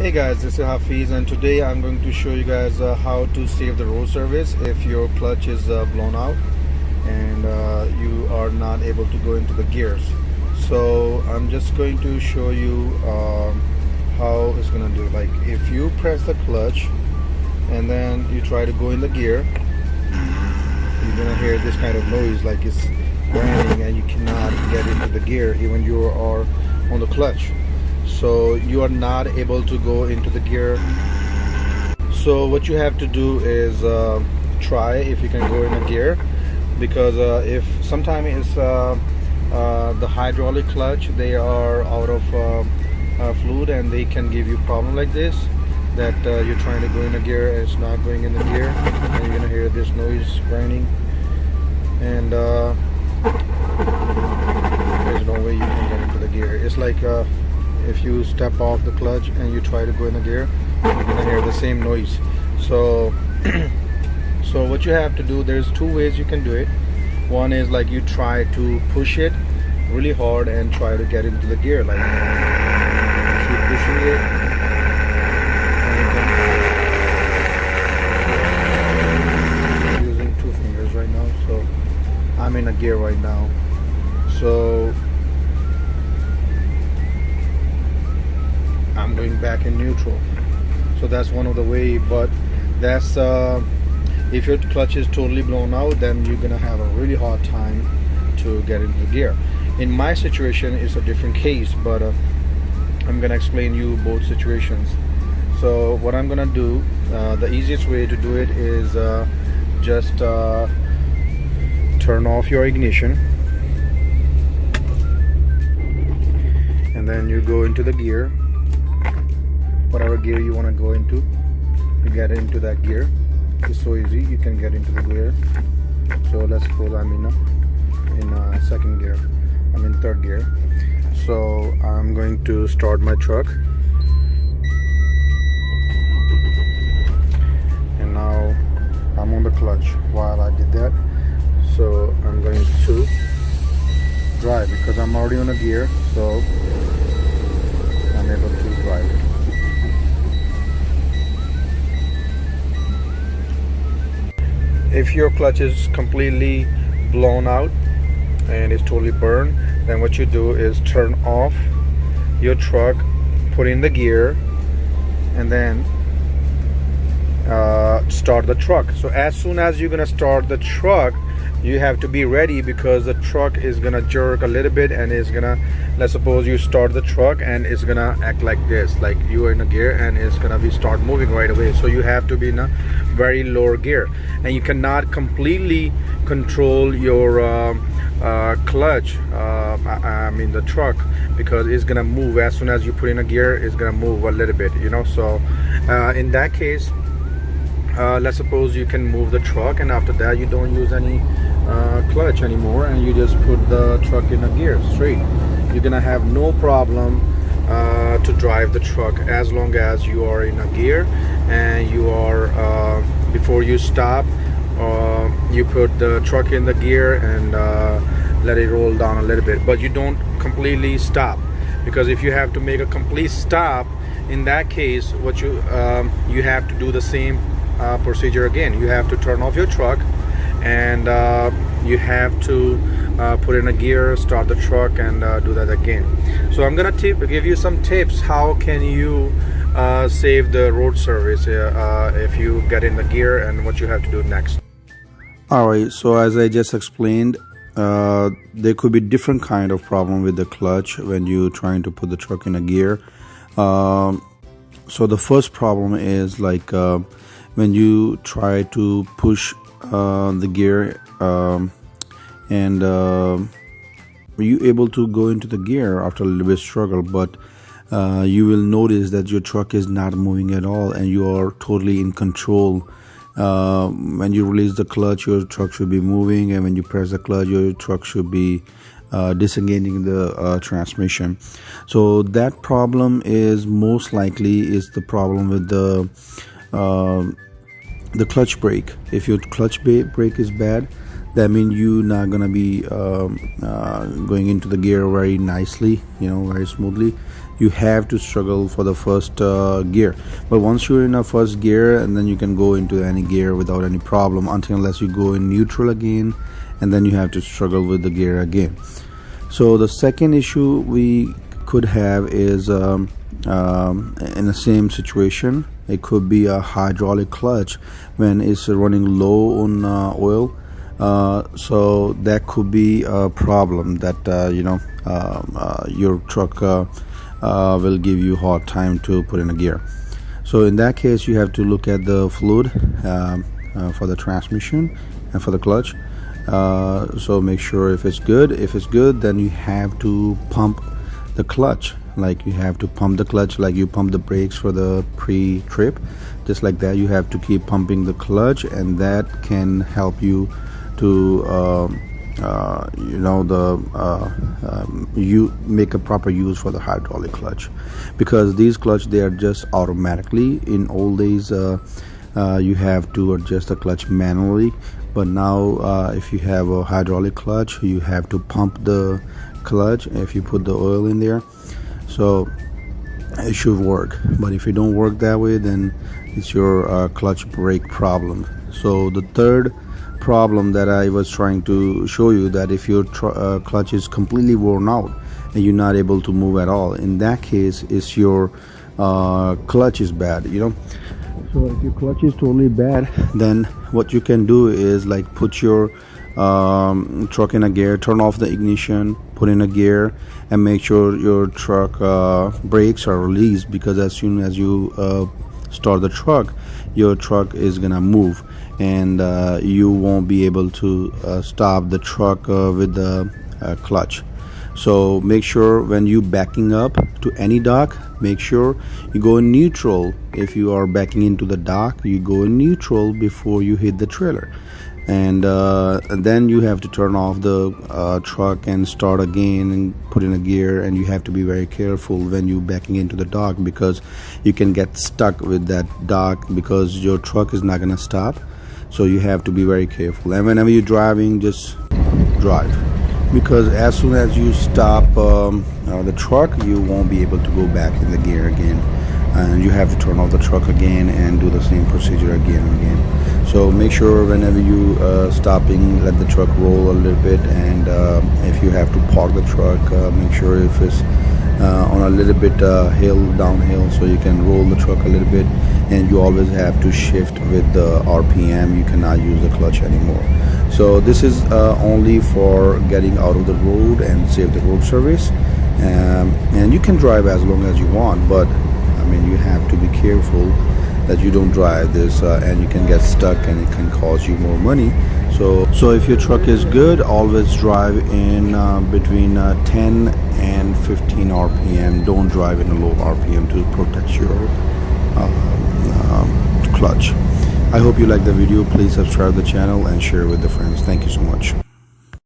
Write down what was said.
Hey guys, this is Hafiz, and today I'm going to show you guys how to save the road service if your clutch is blown out and you are not able to go into the gears. So I'm just going to show you how it's gonna do. Like if you press the clutch and then you try to go in the gear, you're gonna hear this kind of noise, like it's grinding, and you cannot get into the gear even you are on the clutch. So you are not able to go into the gear. So what you have to do is try if you can go in a gear, because if sometimes it's the hydraulic clutch, they are out of fluid and they can give you problem like this, that you're trying to go in a gear and it's not going in the gear, and you're gonna hear this noise grinding, and there's no way you can get into the gear. It's like if you step off the clutch and you try to go in the gear, you're gonna hear the same noise. So so what you have to do, there's two ways you can do it. One is like you try to push it really hard and try to get into the gear, like keep pushing it, and I'm using two fingers right now, so I'm in a gear right now. So I'm going back in neutral. So that's one of the way, but that's if your clutch is totally blown out, then you're gonna have a really hard time to get into the gear. In my situation it's a different case, but I'm gonna explain you both situations. So what I'm gonna do, the easiest way to do it is just turn off your ignition, and then you go into the gear, whatever gear you want to go into. You get into that gear. It's so easy, you can get into the gear. So let's suppose I'm in second gear, I'm in third gear. So I'm going to start my truck, and now I'm on the clutch while I did that. So I'm going to drive because I'm already on a gear, so I'm able to drive it. If your clutch is completely blown out and it's totally burned, then what you do is turn off your truck, put in the gear, and then start the truck. So as soon as you're gonna start the truck, you have to be ready, because the truck is gonna jerk a little bit, and it's gonna, let's suppose you start the truck and it's gonna act like this, like you are in a gear and it's gonna be start moving right away. So you have to be in a very lower gear, and you cannot completely control your clutch, I mean the truck, because it's gonna move as soon as you put in a gear. It's gonna move a little bit, you know. So in that case, let's suppose you can move the truck, and after that you don't use any clutch anymore, and you just put the truck in a gear straight. You're gonna have no problem to drive the truck as long as you are in a gear, and you are before you stop, you put the truck in the gear and let it roll down a little bit, but you don't completely stop, because if you have to make a complete stop, in that case what you have to do the same procedure again. You have to turn off your truck, and you have to put in a gear, start the truck, and do that again. So I'm gonna give you some tips how can you save the road service if you get in the gear, and what you have to do next. Alright, so as I just explained, there could be different kind of problem with the clutch when you're trying to put the truck in a gear. So the first problem is like when you try to push the gear, and you're able to go into the gear after a little bit struggle, but you will notice that your truck is not moving at all, and you are totally in control. When you release the clutch, your truck should be moving, and when you press the clutch, your truck should be disengaging the transmission. So that problem is most likely is the problem with the clutch brake. If your clutch brake is bad, that means you're not gonna be going into the gear very nicely, you know, very smoothly. you have to struggle for the first gear. But once you're in a first gear, and then you can go into any gear without any problem, unless you go in neutral again, and then you have to struggle with the gear again. So the second issue we could have is in the same situation. It could be a hydraulic clutch when it's running low on oil. So that could be a problem that your truck will give you hard time to put in a gear. So in that case, you have to look at the fluid for the transmission and for the clutch. So make sure if it's good. If it's good, then you have to pump the clutch. Like you have to pump the clutch like you pump the brakes for the pre-trip. Just like that, you have to keep pumping the clutch, and that can help you to you make a proper use for the hydraulic clutch, because these clutch, they are just automatically. In old days you have to adjust the clutch manually, but now if you have a hydraulic clutch, you have to pump the clutch if you put the oil in there. So it should work, but if it don't work that way, then it's your clutch brake problem. So the third problem that I was trying to show you, that if your clutch is completely worn out and you're not able to move at all, in that case it's your clutch is bad, So if your clutch is totally bad, then what you can do is like put your truck in a gear, turn off the ignition, put in a gear, and make sure your truck brakes are released, because as soon as you start the truck, your truck is gonna move, and you won't be able to stop the truck with the clutch. So make sure when you backing up to any dock, make sure you go in neutral. If you are backing into the dock, you go in neutral before you hit the trailer, and then you have to turn off the truck and start again and put in a gear. And you have to be very careful when you backing into the dock, because you can get stuck with that dock, because your truck is not gonna stop. So you have to be very careful, and whenever you're driving, just drive, because as soon as you stop the truck, you won't be able to go back in the gear again, and you have to turn off the truck again and do the same procedure again and again. So make sure whenever you stopping, let the truck roll a little bit, and if you have to park the truck, make sure if it's on a little bit downhill, so you can roll the truck a little bit, and you always have to shift with the RPM. You cannot use the clutch anymore. So this is only for getting out of the road and save the road service, and you can drive as long as you want, but I mean, you have to be careful that you don't drive this and you can get stuck, and it can cost you more money. So if your truck is good, always drive in between 10 and 15 RPM. Don't drive in a low RPM to protect your clutch. I hope you like the video. Please subscribe to the channel and share with the friends. Thank you so much.